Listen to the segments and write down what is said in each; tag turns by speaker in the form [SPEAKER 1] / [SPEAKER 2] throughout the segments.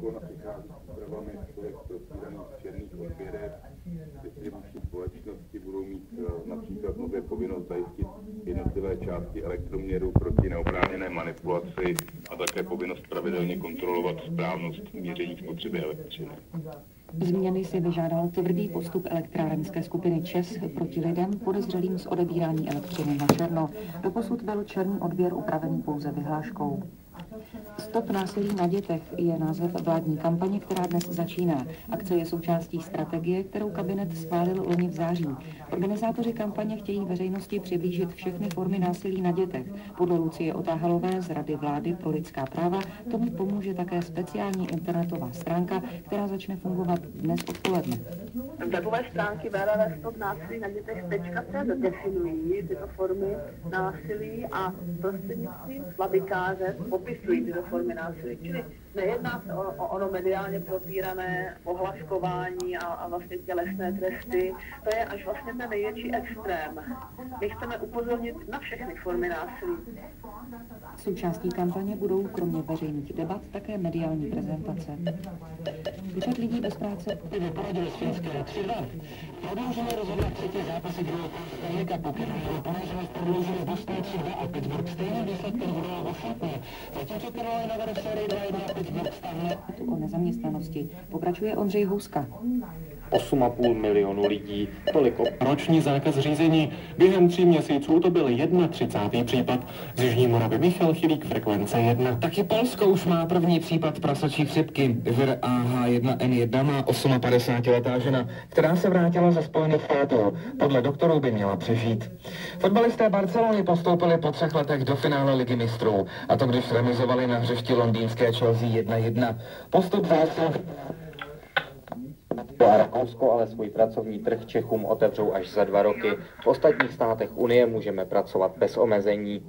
[SPEAKER 1] zákon a přichází s úpravami těch prostřídaných černých odběrech. Distribuční společnosti budou mít například nově povinnost zajistit jednotlivé části elektroměru proti neoprávněné manipulaci a také povinnost pravidelně kontrolovat správnost měření spotřeby elektřiny.
[SPEAKER 2] Změny si vyžádal tvrdý postup elektrárenské skupiny ČEZ proti lidem podezřelým z odebírání elektřiny na černo. Doposud byl černý odběr upravený pouze vyhláškou. Stop násilí na dětech je název vládní kampaně, která dnes začíná. Akce je součástí strategie, kterou kabinet schválil loni v září. Organizátoři kampaně chtějí veřejnosti přiblížit všechny formy násilí na dětech. Podle Lucie Otáhalové z Rady vlády pro lidská práva tomu pomůže také speciální internetová stránka, která začne fungovat dnes odpoledne.
[SPEAKER 3] Webové stránky www.stopnásilí-na-dětech.cz definují tyto formy násilí a prostřednictvím slabikáře popisují tyto formy násilí. Čili nejedná se o ono mediálně propírané ohlaškování a vlastně tělesné tresty. To je až vlastně ten největší extrém. My chceme upozornit na všechny formy násilí.
[SPEAKER 2] Součástí kampaně budou kromě veřejných debat také mediální prezentace. Počet lidí bez práce
[SPEAKER 4] Poradili s Finské 3-2. Prodloužili rozhodovat třetí zápasy druhého handicap pokeru. Poražených prodloužili z Boston 3-2 a Pittsburgh stejným výsledkem budou o šlapně. Zatímco Carolina vede v sérii 2-1 Pittsburgh stáhne.
[SPEAKER 2] O nezaměstnanosti pokračuje Ondřej Houska.
[SPEAKER 5] 8,5 milionu lidí, toliko.
[SPEAKER 4] Roční zákaz řízení. Během 3 měsíců to byl 31. případ. Z Jižní Moravy Michal Chilík, frekvence 1.
[SPEAKER 6] Taky Polsko už má první případ prasačí chřipky. Vir AH1N1 má 58letá žena, která se vrátila ze Spojených států. Podle doktorů by měla přežít. Fotbalisté Barcelony postoupili po 3 letech do finále Ligy mistrů. A to když remizovali na hřišti londýnské Chelsea 1-1. Postup zásadní.
[SPEAKER 5] A Rakousko ale svůj pracovní trh Čechům otevřou až za 2 roky. V ostatních státech Unie můžeme pracovat bez omezení.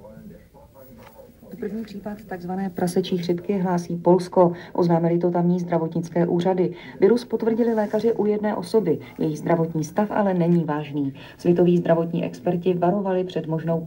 [SPEAKER 2] První případ takzvané prasečí chřipky hlásí Polsko. Oznámili to tamní zdravotnické úřady. Virus potvrdili lékaři u jedné osoby. Její zdravotní stav ale není vážný. Světoví zdravotní experti varovali před možnou